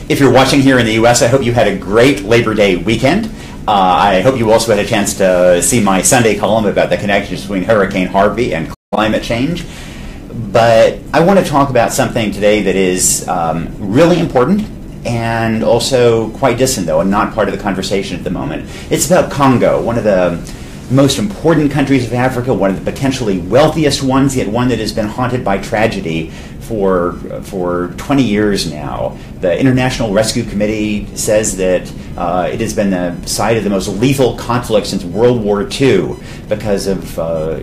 If you're watching here in the U.S., I hope you had a great Labor Day weekend. I hope you also had a chance to see my Sunday column about the connections between Hurricane Harvey and climate change. But I want to talk about something today that is really important and also quite distant, though, and not part of the conversation at the moment. It's about Congo, one of the most important countries of Africa, one of the potentially wealthiest ones, yet one that has been haunted by tragedy for 20 years now. The International Rescue Committee says that it has been the site of the most lethal conflict since World War II because of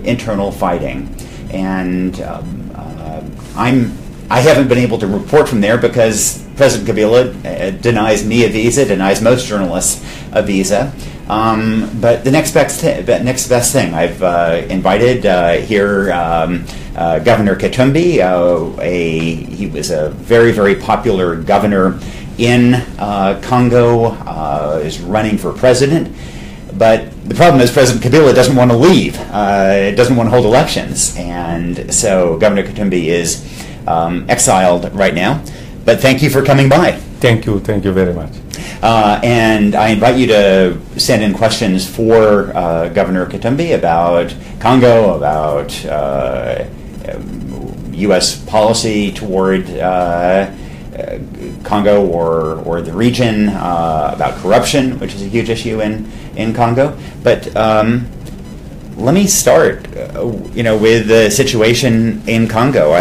internal fighting. And I haven't been able to report from there because President Kabila denies me a visa, denies most journalists a visa. But the next best thing, I've invited here Governor Katumbi. He was a very, very popular governor in Congo, is running for president. But the problem is President Kabila doesn't want to leave, doesn't want to hold elections. And so Governor Katumbi is exiled right now. But thank you for coming by. Thank you very much. And I invite you to send in questions for Governor Katumbi about Congo, about U.S. policy toward Congo or the region, about corruption, which is a huge issue in Congo. But let me start, with the situation in Congo.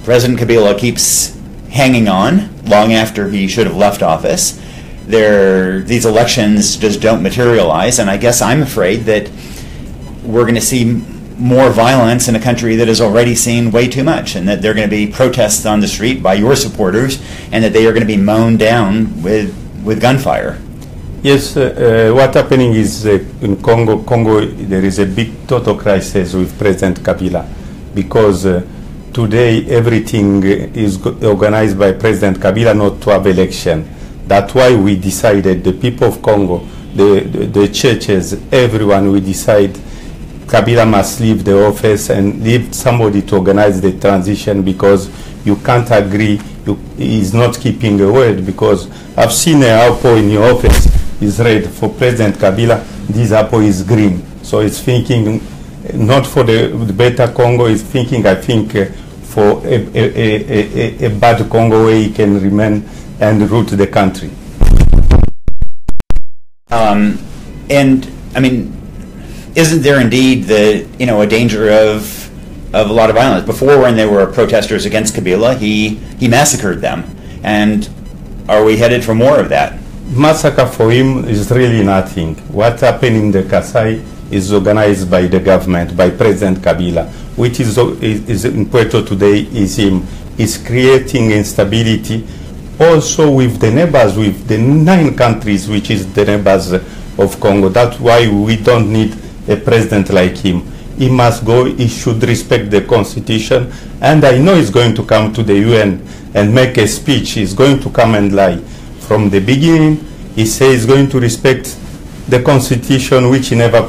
President Kabila keeps hanging on long after he should have left office. These elections just don't materialize, and I guess I'm afraid that we're going to see more violence in a country that has already seen way too much, and that there are going to be protests on the street by your supporters, and that they are going to be mown down with gunfire. Yes, what's happening is in Congo there is a big total crisis with President Kabila because today everything is organized by President Kabila not to have election. That's why we decided, the people of Congo, the churches, everyone, we decide Kabila must leave the office and leave somebody to organize the transition, because you can't agree, he's not keeping a word, because I've seen an apple in your office is red. For President Kabila, this apple is green. So it's thinking not for the better Congo, is thinking, I think, for a bad Congo where he can remain and root the country. And I mean, isn't there indeed a danger of a lot of violence? Before, when there were protesters against Kabila, he massacred them. And are we headed for more of that? Massacre for him is really nothing. What happened in the Kasai is organized by the government, by President Kabila, which is in Puerto today, is him. Is creating instability also with the neighbors, with the 9 countries which is the neighbors of Congo. That's why we don't need a president like him. He must go, he should respect the constitution, and I know he's going to come to the UN and make a speech. He's going to come and lie. From the beginning, he says he's going to respect the constitution, which he never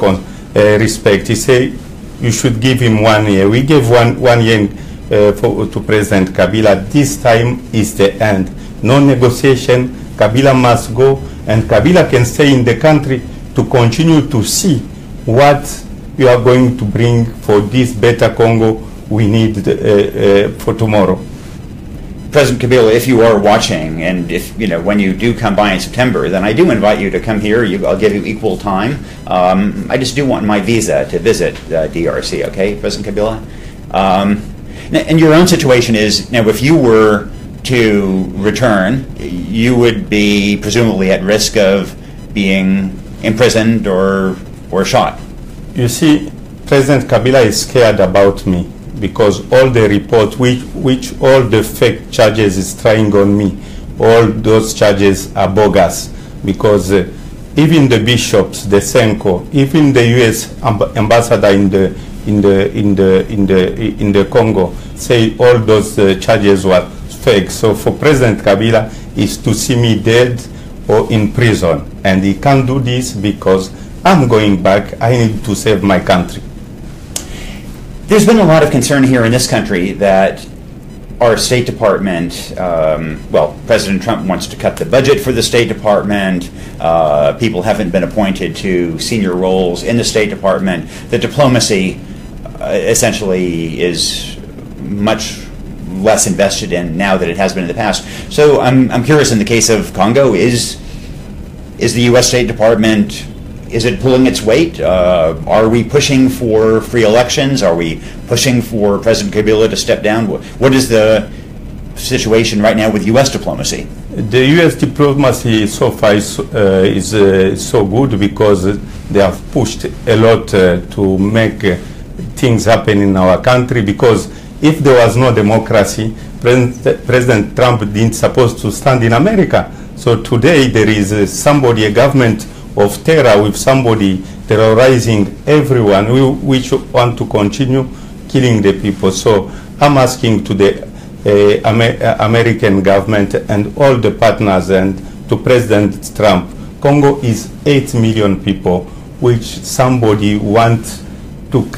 respect. He said you should give him 1 year. We gave one year to President Kabila. This time is the end. No negotiation. Kabila must go, and Kabila can stay in the country to continue to see what you are going to bring for this better Congo we need for tomorrow. President Kabila, if you are watching, and if when you do come by in September, then I do invite you to come here. I'll give you equal time. I just do want my visa to visit DRC. Okay, President Kabila. And your own situation is now, if you were to return, you would be presumably at risk of being imprisoned or shot. You see, President Kabila is scared about me, because all the reports, which all the fake charges is trying on me, all those charges are bogus, because even the bishops, the Senko, even the U.S. ambassador in the Congo say all those charges were fake. So for President Kabila is to see me dead or in prison, and he can't do this because I'm going back. I need to save my country. There's been a lot of concern here in this country that our State Department, well, President Trump wants to cut the budget for the State Department. People haven't been appointed to senior roles in the State Department. The diplomacy essentially is much less invested in now than it has been in the past. So I'm curious, in the case of Congo, is the U.S. State Department, is it pulling its weight? Are we pushing for free elections? Are we pushing for President Kabila to step down? What is the situation right now with U.S. diplomacy? The U.S. diplomacy so far is so good because they have pushed a lot to make things happen in our country, because if there was no democracy, President Trump didn't supposed to stand in America. So today there is a government of terror, with somebody terrorizing everyone, which want to continue killing the people. So I'm asking to the American government and all the partners and to President Trump, Congo is 8 million people, which somebody wants to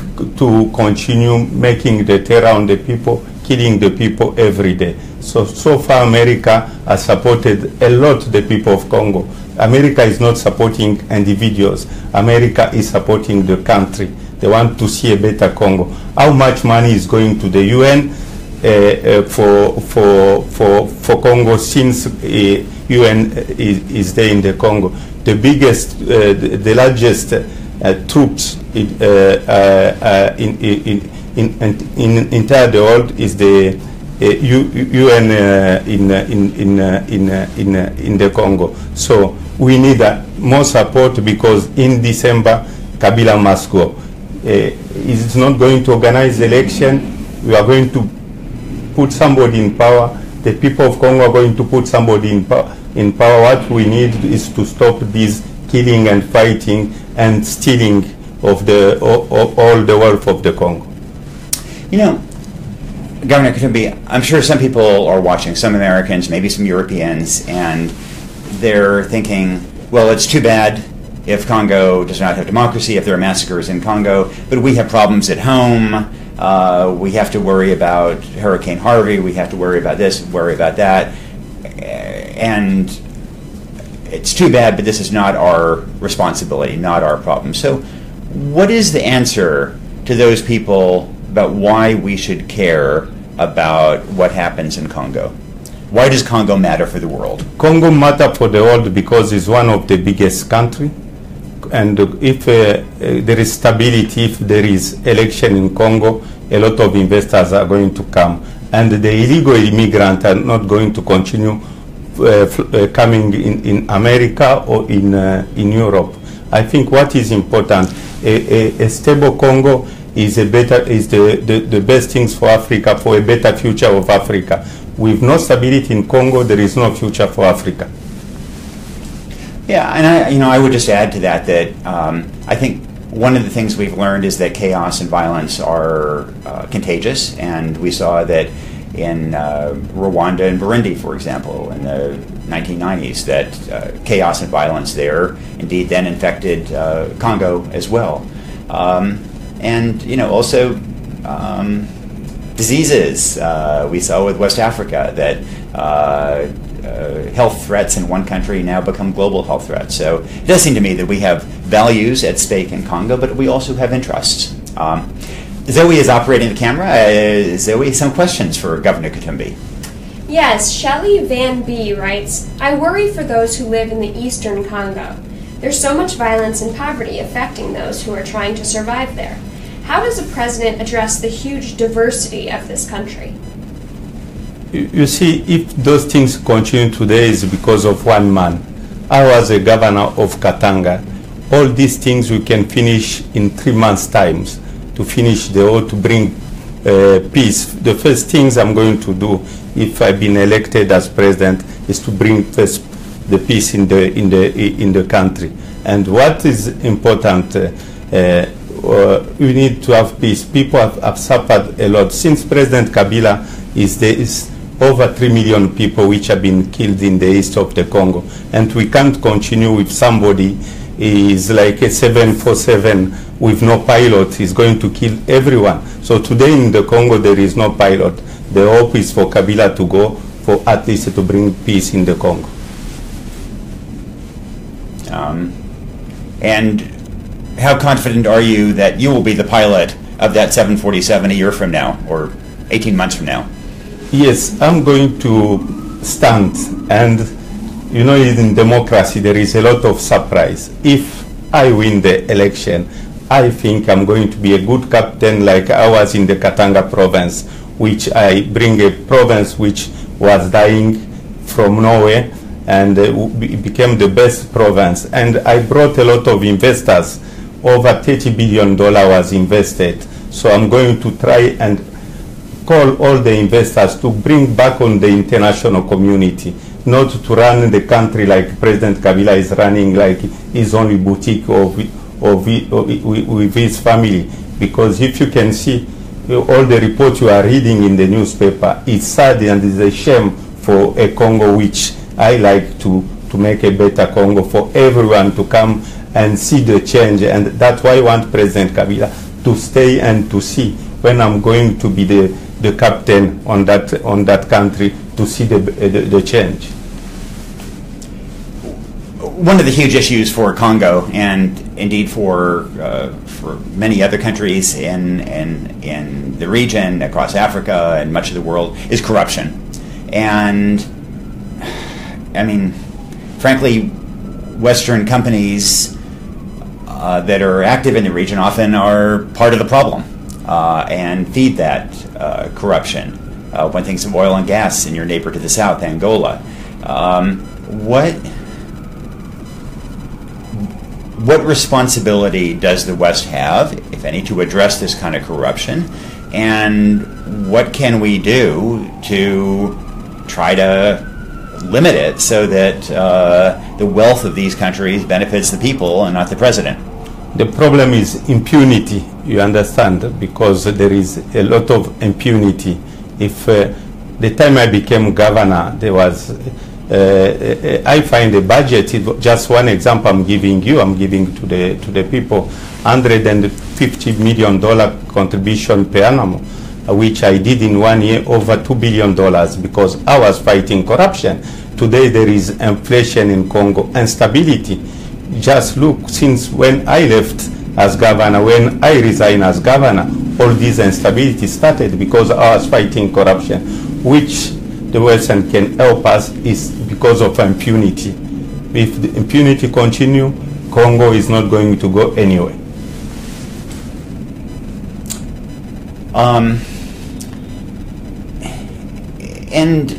continue making the terror on the people, killing the people every day. So far America has supported a lot the people of Congo. America is not supporting individuals. America is supporting the country. They want to see a better Congo. How much money is going to the UN for Congo, since UN is there in the Congo? The biggest, the largest troops in entire the world is the UN in the Congo. So we need more support, because in December Kabila must go. It's not going to organize election. We are going to put somebody in power. The people of Congo are going to put somebody in power. What we need is to stop this killing and fighting and stealing of all the wealth of the Congo. You know, Governor Katumbi, I'm sure some people are watching, some Americans, maybe some Europeans, and they're thinking, well, it's too bad if Congo does not have democracy, if there are massacres in Congo, but we have problems at home. We have to worry about Hurricane Harvey, we have to worry about this, worry about that, and it's too bad, but this is not our responsibility, not our problem. So what is the answer to those people about why we should care about what happens in Congo? Why does Congo matter for the world? Congo matter for the world because it's one of the biggest country, and if there is stability, if there is election in Congo, a lot of investors are going to come, and the illegal immigrants are not going to continue coming in America or in Europe. I think what is important, a stable Congo is the best things for Africa, for a better future of Africa. With no stability in Congo, there is no future for Africa. Yeah, and I would just add to that I think one of the things we've learned is that chaos and violence are contagious, and we saw that in Rwanda and Burundi, for example, in the 1990s, that chaos and violence there indeed then infected Congo as well. And also diseases. We saw with West Africa that health threats in one country now become global health threats. So it does seem to me that we have values at stake in Congo, but we also have interests. Zoe is operating the camera. Zoe, some questions for Governor Katumbi. Yes, Shelley Van B. writes, I worry for those who live in the eastern Congo. There's so much violence and poverty affecting those who are trying to survive there. How does a president address the huge diversity of this country? You see, if those things continue today, is because of one man. I was a governor of Katanga. All these things we can finish in 3 months' time, to finish the whole, to bring peace. The first things I'm going to do, if I've been elected as president, is to bring first the peace in the country. And what is important, we need to have peace. People have suffered a lot. Since President Kabila is over 3 million people which have been killed in the east of the Congo. And we can't continue with somebody is like a 747 with no pilot. He's going to kill everyone. So today in the Congo there is no pilot. the hope is for Kabila to go, for at least to bring peace in the Congo. And how confident are you that you will be the pilot of that 747 a year from now, or 18 months from now? Yes, I'm going to stand, and you know, in democracy there is a lot of surprise. If I win the election, I think I'm going to be a good captain, like I was in the Katanga province, which I bring a province which was dying from nowhere, and it became the best province. And I brought a lot of investors. Over $30 billion was invested. So I'm going to try and call all the investors to bring back on the international community, not to run the country like President Kabila is running, like his only boutique with his family. Because if you can see all the reports you are reading in the newspaper, it's sad and it's a shame for a Congo which I like to make a better Congo, for everyone to come and see the change. And that's why I want President Kabila to stay and to see when I'm going to be the captain on that country, to see the change. One of the huge issues for Congo, and indeed for many other countries in the region, across Africa and much of the world, is corruption. And I mean, frankly, Western companies that are active in the region often are part of the problem and feed that corruption. One thinks of oil and gas in your neighbor to the south, Angola. What responsibility does the West have, if any, to address this kind of corruption? And what can we do to try to limit it so that the wealth of these countries benefits the people and not the president? The problem is impunity, you understand, because there is a lot of impunity. If the time I became governor, there was, I find a budget, just one example I'm giving you, I'm giving to the people, $150 million contribution per annum, which I did in 1 year, over $2 billion, because I was fighting corruption. Today there is inflation in Congo and stability. Just look, since when I left as governor, when I resigned as governor, all this instability started because I was fighting corruption, which the Western can help us is because of impunity. If the impunity continue, Congo is not going to go anywhere. And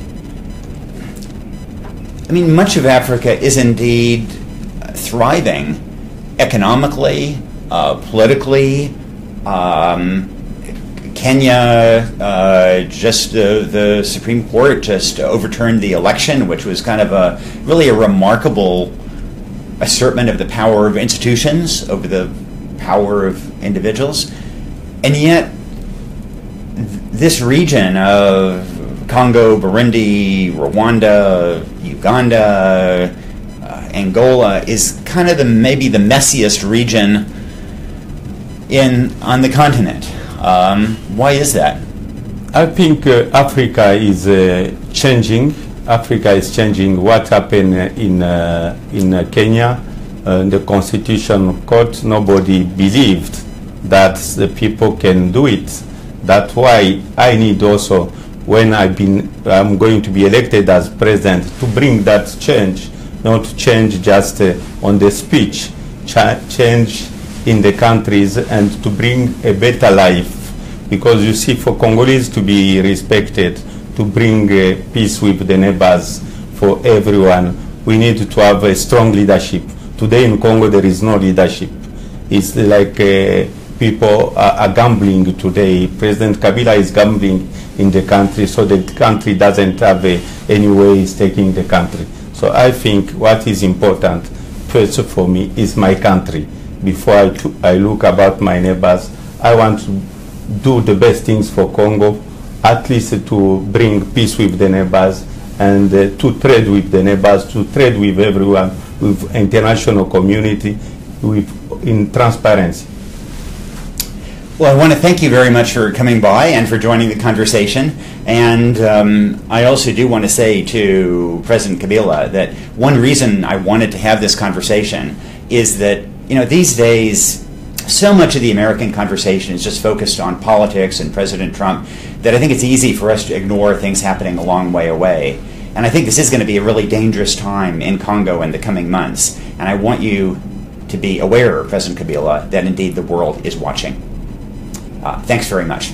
I mean, much of Africa is indeed thriving economically, politically. Kenya, just the Supreme Court just overturned the election, which was kind of really a remarkable assertment of the power of institutions over the power of individuals. And yet, this region of Congo, Burundi, Rwanda, Uganda, Angola is kind of maybe the messiest region on the continent. Why is that? I think Africa is changing. Africa is changing. What happened in Kenya, the Constitution Court, nobody believed that the people can do it. That's why I need also, when I'm going to be elected as president, to bring that change, not change just on the speech, change in the countries, and to bring a better life. Because you see, for Congolese to be respected, to bring peace with the neighbors for everyone, we need to have a strong leadership. Today in Congo there is no leadership. It's like people are gambling today. President Kabila is gambling in the country, so the country doesn't have any way he's taking the country. So I think what is important first for me is my country. Before I look about my neighbors, I want to do the best things for Congo, at least to bring peace with the neighbors, and to trade with the neighbors, to trade with everyone, with international community, in transparency. Well, I want to thank you very much for coming by and for joining the conversation. And I also do want to say to President Kabila that one reason I wanted to have this conversation is that, these days, so much of the American conversation is just focused on politics and President Trump that I think it's easy for us to ignore things happening a long way away. And I think this is going to be a really dangerous time in Congo in the coming months. And I want you to be aware, President Kabila, that indeed the world is watching. Thanks very much.